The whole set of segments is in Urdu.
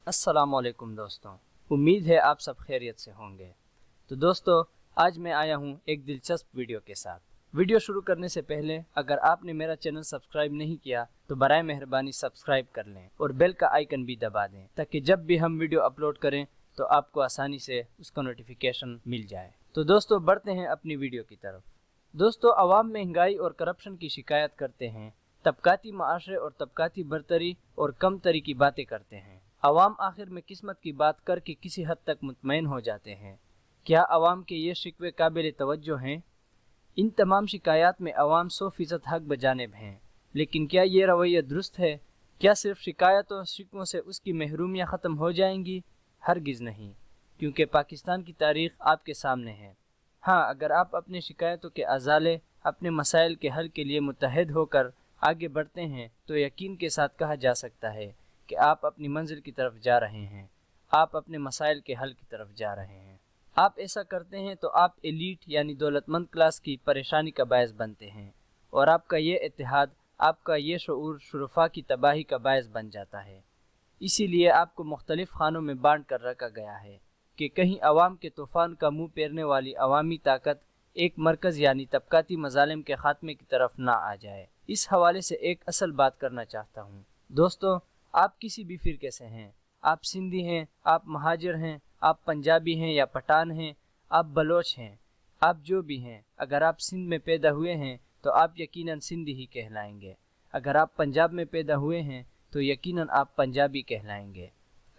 السلام علیکم دوستوں، امید ہے آپ سب خیریت سے ہوں گے۔ تو دوستوں، آج میں آیا ہوں ایک دلچسپ ویڈیو کے ساتھ۔ ویڈیو شروع کرنے سے پہلے اگر آپ نے میرا چینل سبسکرائب نہیں کیا تو برائے مہربانی سبسکرائب کر لیں اور بیل کا آئیکن بھی دبا دیں تاکہ جب بھی ہم ویڈیو اپلوڈ کریں تو آپ کو آسانی سے اس کا نوٹیفیکیشن مل جائے۔ تو دوستوں، بڑھتے ہیں اپنی ویڈیو کی طرف۔ دوستوں، عوام مہنگائی اور کرپشن کی شکایت کرتے ہیں، طبقاتی معاشرے اور طبقاتی برتری اور کم تری کی باتیں کرتے ہیں۔ عوام آخر میں قسمت کی بات کر کے کسی حد تک مطمئن ہو جاتے ہیں۔ کیا عوام کے یہ شکوے قابل توجہ ہیں؟ ان تمام شکایات میں عوام 100% حق بجانب ہیں، لیکن کیا یہ رویہ درست ہے؟ کیا صرف شکایتوں شکووں سے اس کی محرومیاں ختم ہو جائیں گی؟ ہرگز نہیں، کیونکہ پاکستان کی تاریخ آپ کے سامنے ہے۔ ہاں، اگر آپ اپنی شکایتوں کے ازالے، اپنے مسائل کے حل کے لیے متحد ہو کر آگے بڑھتے ہیں تو یقین کے ساتھ کہا جا سکتا ہے کہ آپ اپنی منزل کی طرف جا رہے ہیں، آپ اپنے مسائل کے حل کی طرف جا رہے ہیں۔ آپ ایسا کرتے ہیں تو آپ ایلیٹ یعنی دولت مند کلاس کی پریشانی کا باعث بنتے ہیں، اور آپ کا یہ اتحاد، آپ کا یہ شعور شرفاء کی تباہی کا باعث بن جاتا ہے۔ اسی لیے آپ کو مختلف خانوں میں بانٹ کر رکھا گیا ہے کہ کہیں عوام کے طوفان کا منہ پھیرنے والی عوامی طاقت ایک مرکز یعنی طبقاتی مظالم کے خاتمے کی طرف نہ آ جائے۔ اس حوالے سے ایک اصل بات کرنا چاہتا ہوں۔ دوستوں، آپ کسی بھی فرقے سے ہیں، آپ سندھی ہیں، آپ مہاجر ہیں، آپ پنجابی ہیں یا پٹھان ہیں، آپ بلوچ ہیں، آپ جو بھی ہیں، اگر آپ سندھ میں پیدا ہوئے ہیں تو آپ یقیناً سندھی ہی کہلائیں گے۔ اگر آپ پنجاب میں پیدا ہوئے ہیں تو یقیناً آپ پنجابی کہلائیں گے۔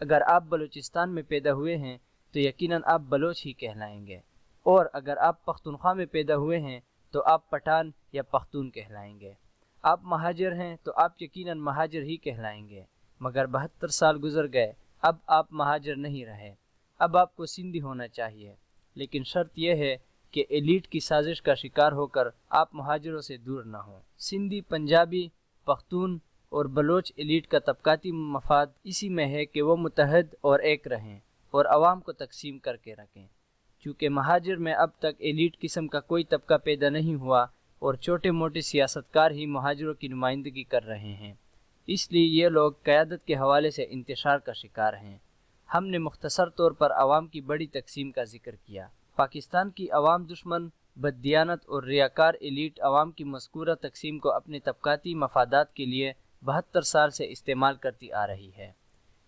اگر آپ بلوچستان میں پیدا ہوئے ہیں تو یقیناً آپ بلوچ ہی کہلائیں گے، اور اگر آپ پختونخوا میں پیدا ہوئے ہیں تو آپ پٹھان یا پختون کہلائیں گے۔ آپ مہاجر ہیں تو آپ یقیناً مہاجر ہی کہلائیں گے۔ مگر 72 سال گزر گئے، اب آپ مہاجر نہیں رہے، اب آپ کو سندھی ہونا چاہیے، لیکن شرط یہ ہے کہ ایلیٹ کی سازش کا شکار ہو کر آپ مہاجروں سے دور نہ ہوں۔ سندھی، پنجابی، پختون اور بلوچ ایلیٹ کا طبقاتی مفاد اسی میں ہے کہ وہ متحد اور ایک رہیں اور عوام کو تقسیم کر کے رکھیں۔ چونکہ مہاجر میں اب تک ایلیٹ قسم کا کوئی طبقہ پیدا نہیں ہوا اور چھوٹے موٹے سیاستکار ہی مہاجروں کی نمائندگی کر رہے ہیں، اس لیے یہ لوگ قیادت کے حوالے سے انتشار کا شکار ہیں۔ ہم نے مختصر طور پر عوام کی بڑی تقسیم کا ذکر کیا۔ پاکستان کی عوام دشمن، بددیانت اور ریاکار ایلیٹ عوام کی مذکورہ تقسیم کو اپنے طبقاتی مفادات کے لیے 72 سال سے استعمال کرتی آ رہی ہے،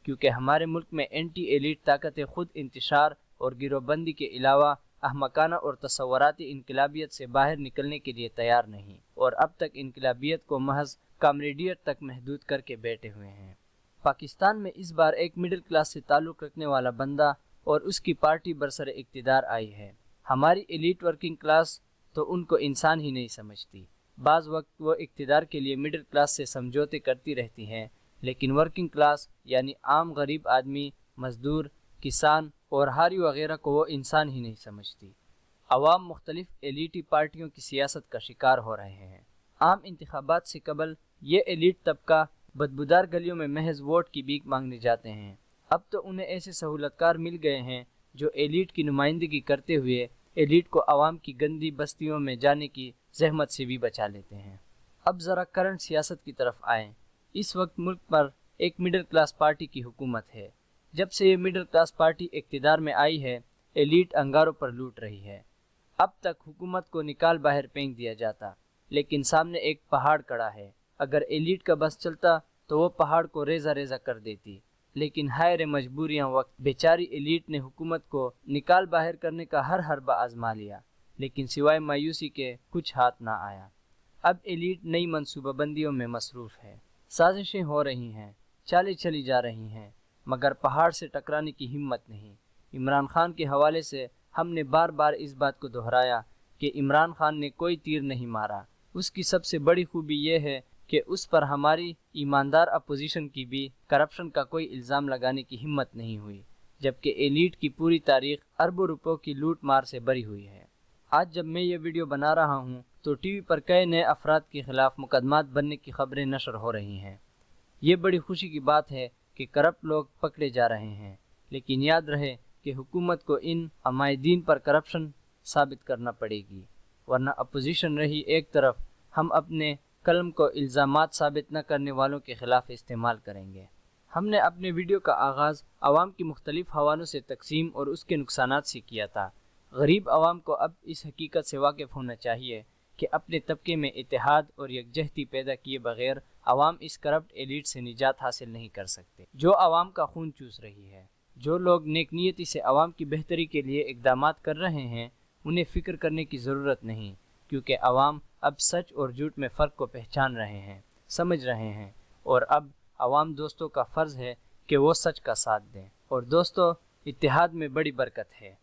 کیونکہ ہمارے ملک میں اینٹی ایلیٹ طاقتیں خود انتشار اور گروہ بندی کے علاوہ احمقانہ اور تصوراتی انقلابیت سے باہر نکلنے کے لیے تیار نہیں، اور اب تک انقلابیت کو محض کامریڈیت تک محدود کر کے بیٹھے ہوئے ہیں۔ پاکستان میں اس بار ایک مڈل کلاس سے تعلق رکھنے والا بندہ اور اس کی پارٹی برسر اقتدار آئی ہے۔ ہماری ایلیٹ ورکنگ کلاس تو ان کو انسان ہی نہیں سمجھتی۔ بعض وقت وہ اقتدار کے لیے مڈل کلاس سے سمجھوتے کرتی رہتی ہیں، لیکن ورکنگ کلاس یعنی عام غریب آدمی، مزدور، کسان اور ہاری وغیرہ کو وہ انسان ہی نہیں سمجھتی۔ عوام مختلف ایلیٹی پارٹیوں کی سیاست کا شکار ہو رہے ہیں۔ عام انتخابات سے قبل یہ ایلیٹ طبقہ بدبودار گلیوں میں محض ووٹ کی بھیک مانگنے جاتے ہیں۔ اب تو انہیں ایسے سہولت کار مل گئے ہیں جو ایلیٹ کی نمائندگی کرتے ہوئے ایلیٹ کو عوام کی گندی بستیوں میں جانے کی زحمت سے بھی بچا لیتے ہیں۔ اب ذرا کرنٹ سیاست کی طرف آئیں۔ اس وقت ملک پر ایک مڈل کلاس پارٹی کی حکومت ہے۔ جب سے یہ مڈل کلاس پارٹی اقتدار میں آئی ہے، ایلیٹ انگاروں پر لوٹ رہی ہے۔ اب تک حکومت کو نکال باہر پھینک دیا جاتا، لیکن سامنے ایک پہاڑ کھڑا ہے۔ اگر ایلیٹ کا بس چلتا تو وہ پہاڑ کو ریزہ ریزہ کر دیتی، لیکن ہائے رے مجبوریاں وقت بیچاری ایلیٹ نے حکومت کو نکال باہر کرنے کا ہر حربہ آزما لیا، لیکن سوائے مایوسی کے کچھ ہاتھ نہ آیا۔ اب ایلیٹ نئی منصوبہ بندیوں میں مصروف ہے، سازشیں ہو رہی ہیں، چالیں چلی جا رہی ہیں، مگر پہاڑ سے ٹکرانے کی ہمت نہیں۔ عمران خان کے حوالے سے ہم نے بار بار اس بات کو دہرایا کہ عمران خان نے کوئی تیر نہیں مارا۔ اس کی سب سے بڑی خوبی یہ ہے کہ اس پر ہماری ایماندار اپوزیشن کی بھی کرپشن کا کوئی الزام لگانے کی ہمت نہیں ہوئی، جبکہ ایلیٹ کی پوری تاریخ اربوں روپوں کی لوٹ مار سے بری ہوئی ہے۔ آج جب میں یہ ویڈیو بنا رہا ہوں تو ٹی وی پر کئی نئے افراد کے خلاف مقدمات بننے کی خبریں نشر ہو رہی ہیں۔ یہ بڑی خوشی کی بات ہے کہ کرپٹ لوگ پکڑے جا رہے ہیں، لیکن یاد رہے کہ حکومت کو ان عمائدین پر کرپشن ثابت کرنا پڑے گی، ورنہ اپوزیشن رہی ایک طرف، ہم اپنے قلم کو الزامات ثابت نہ کرنے والوں کے خلاف استعمال کریں گے۔ ہم نے اپنے ویڈیو کا آغاز عوام کی مختلف حوالوں سے تقسیم اور اس کے نقصانات سے کیا تھا۔ غریب عوام کو اب اس حقیقت سے واقف ہونا چاہیے کہ اپنے طبقے میں اتحاد اور یکجہتی پیدا کیے بغیر عوام اس کرپٹ ایلیٹ سے نجات حاصل نہیں کر سکتے جو عوام کا خون چوس رہی ہے۔ جو لوگ نیک نیتی سے عوام کی بہتری کے لیے اقدامات کر رہے ہیں انہیں فکر کرنے کی ضرورت نہیں، کیونکہ عوام اب سچ اور جھوٹ میں فرق کو پہچان رہے ہیں، سمجھ رہے ہیں، اور اب عوام دوستوں کا فرض ہے کہ وہ سچ کا ساتھ دیں۔ اور دوستو، اتحاد میں بڑی برکت ہے۔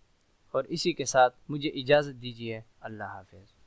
اور اسی کے ساتھ مجھے اجازت دیجیے۔ اللہ حافظ۔